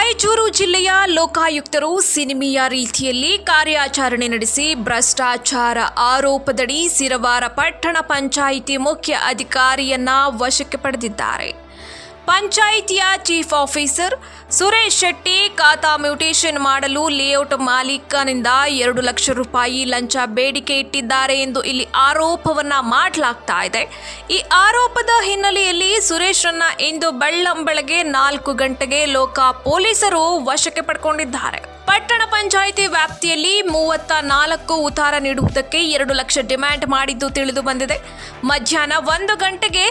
ರಾಯಚೂರು ಜಿಲ್ಲೆಯ ಲೋಕಾಯುಕ್ತರು ಸಿನಿಮೀಯ ರೀತಿಯಲ್ಲಿ ಕಾರ್ಯಾಚರಣೆ ನಡೆಸಿ ಭ್ರಷ್ಟಾಚಾರ ಆರೋಪದಡಿ ಸಿರವಾರ ಪಟ್ಟಣ ಪಂಚಾಯಿತಿ ಮುಖ್ಯ ಅಧಿಕಾರಿಯನ್ನ ವಶಕ್ಕೆ ಪಡೆದಿದ್ದಾರೆ. ಪಂಚಾಯಿತಿಯ ಚೀಫ್ ಆಫೀಸರ್ ಸುರೇಶ್ ಶೆಟ್ಟಿ ಖಾತಾ ಮ್ಯೂಟೇಷನ್ ಮಾಡಲು ಲೇಔಟ್ ಮಾಲೀಕನಿಂದ 2 ಲಕ್ಷ ರೂಪಾಯಿ ಲಂಚ ಬೇಡಿಕೆ ಇಟ್ಟಿದ್ದಾರೆ ಎಂದು ಇಲ್ಲಿ ಆರೋಪವನ್ನ ಮಾಡಲಾಗ್ತಾ ಇದೆ. ಈ ಆರೋಪದ ಹಿನ್ನೆಲೆಯಲ್ಲಿ ಸುರೇಶ್ರನ್ನ ಇಂದು ಬೆಳ್ಳಂಬೆಳಗ್ಗೆ 4 ಗಂಟೆಗೆ ಲೋಕ ಪೊಲೀಸರು ವಶಕ್ಕೆ ಪಡ್ಕೊಂಡಿದ್ದಾರೆ. ಪಟ್ಟಣ ಪಂಚಾಯಿತಿ ವ್ಯಾಪ್ತಿಯಲ್ಲಿ 34 ಉತ್ತಾರ ನೀಡುವುದಕ್ಕೆ 2 ಲಕ್ಷ ಡಿಮ್ಯಾಂಡ್ ಮಾಡಿದ್ದು ತಿಳಿದು ಬಂದಿದೆ. ಮಧ್ಯಾಹ್ನ 1 ಗಂಟೆಗೆ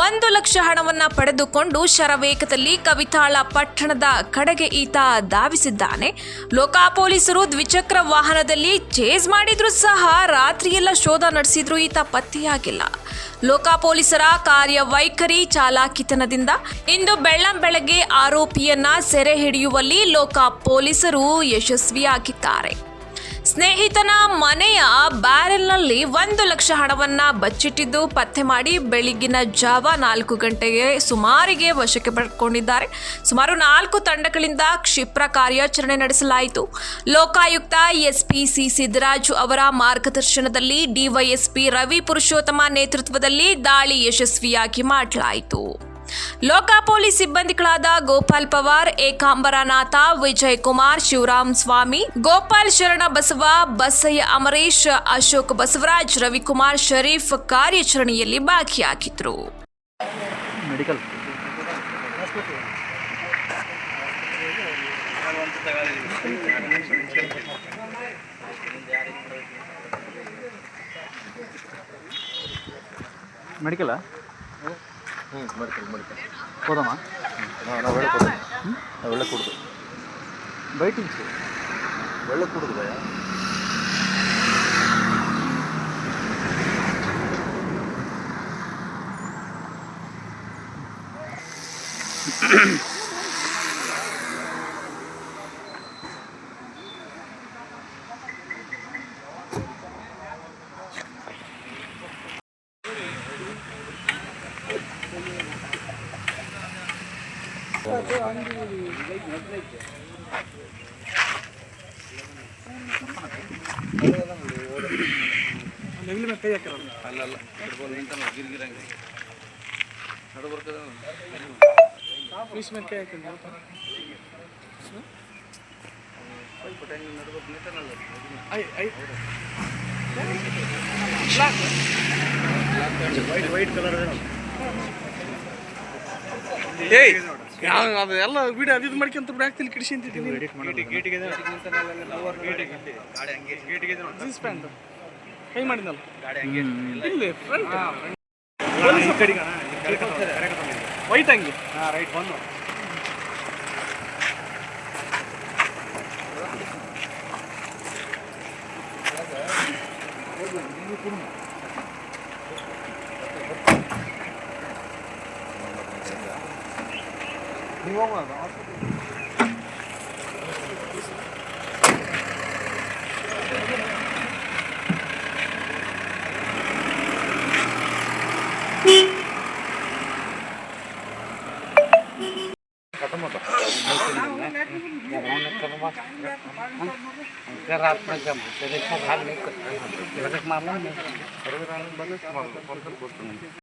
1 ಲಕ್ಷ ಹಣವನ್ನ ಪಡೆದುಕೊಂಡು ಶರವೇಗದಲ್ಲಿ ಕವಿತಾಳ ಪಟ್ಟಣದ ಕಡೆಗೆ ಈತ ಧಾವಿಸಿದ್ದಾನೆ. ಲೋಕ ಪೊಲೀಸರು ದ್ವಿಚಕ್ರ ವಾಹನದಲ್ಲಿ ಚೇಸ್ ಮಾಡಿದ್ರು ಸಹ ರಾತ್ರಿಯೆಲ್ಲ ಶೋಧ ನಡೆಸಿದ್ರು ಈತ ಪತ್ತೆಯಾಗಿಲ್ಲ. ಲೋಕ ಪೊಲೀಸರ ಕಾರ್ಯವೈಖರಿ ಚಾಲಾಕಿತನದಿಂದ ಇಂದು ಬೆಳ್ಳಂಬೆಳಗ್ಗೆ ಆರೋಪಿಯನ್ನ ಸೆರೆ ಹಿಡಿಯುವಲ್ಲಿ ಲೋಕ ಪೊಲೀಸರು ಯಶಸ್ವಿಯಾಗಿದ್ದಾರೆ. ಸ್ನೇಹಿತನ ಮನೆಯ ಬ್ಯಾರೆಲ್ನಲ್ಲಿ 1 ಲಕ್ಷ ಹಣವನ್ನ ಬಚ್ಚಿಟ್ಟಿದ್ದು ಪತ್ತೆ ಮಾಡಿ ಬೆಳಗಿನ ಜಾವ 4 ಗಂಟೆಗೆ ಸುಮಾರಿಗೆ ವಶಕ್ಕೆ ಪಡೆದುಕೊಂಡಿದ್ದಾರೆ. ಸುಮಾರು 4 ತಂಡಗಳಿಂದ ಕ್ಷಿಪ್ರ ಕಾರ್ಯಾಚರಣೆ ನಡೆಸಲಾಯಿತು. ಲೋಕಾಯುಕ್ತ ಎಸ್ಪಿ ಸಿ ಸಿದ್ದರಾಜು ಅವರ ಮಾರ್ಗದರ್ಶನದಲ್ಲಿ ಡಿವೈಎಸ್ಪಿ ರವಿ ಪುರುಷೋತ್ತಮ ನೇತೃತ್ವದಲ್ಲಿ ದಾಳಿ ಯಶಸ್ವಿಯಾಗಿ ಮಾಡಲಾಯಿತು. ಲೋಕ ಪೊಲೀಸ್ ಸಿಬ್ಬಂದಿಗಳಾದ ಗೋಪಾಲ್ ಪವಾರ್, ಏಕಾಂಬರನಾಥ, ವಿಜಯ್ ಕುಮಾರ್, ಶಿವರಾಮ್ ಸ್ವಾಮಿ, ಗೋಪಾಲ್ ಶರಣ ಬಸವ, ಬಸಯ್ಯ ಅಮರೇಶ್, ಅಶೋಕ್ ಬಸವರಾಜ್, ರವಿಕುಮಾರ್ ಶರೀಫ್ ಕಾರ್ಯಾಚರಣೆಯಲ್ಲಿ ಭಾಗಿಯಾಗಿದ್ದರು. ಮೆಡಿಕಲ್ ಹೋದಮ್ಮ ಒಳ್ಳೆ ಕುಡ್ದು ಬೈಟಿಂಗ್ಸು ಒಳ್ಳೆ ಕುಡ್ದು ಭಯ ಕೈ ಹಾಕಿರಲ್ಲ ಅಲ್ಲಲ್ಲ ಗಿರ್ಗಿರಂಗೆ ನಡು ಬರ್ತದೆ ಫೀಸ್ ಮೇಲೆ ಕೈ ಹಾಕಿಲ್ಲ ವೈಟ್ ಕಲರ್ ಏಯ್ ಅದು ಎಲ್ಲ ವಿಡಿಯೋ ಅದು ಇದು ಮಾಡ್ಕೊಂತ ಬ್ಯಾಗ್ತಿಲಿ ಕಿಡಿಸಿ ಅಂತಿದ್ದೀನಿ. ಜೀನ್ಸ್ ಪ್ಯಾಂಟ್ ಕೈ ಮಾಡಿದ್ನಲ್ಲ ಇಲ್ಲಿ ಫ್ರಂಟ್ ವೈಟ್ ಹಂಗೆ ರೈಟ್ ಬಂದು ನೀವು ಹೋಗೋದು रात में जब भाग नहीं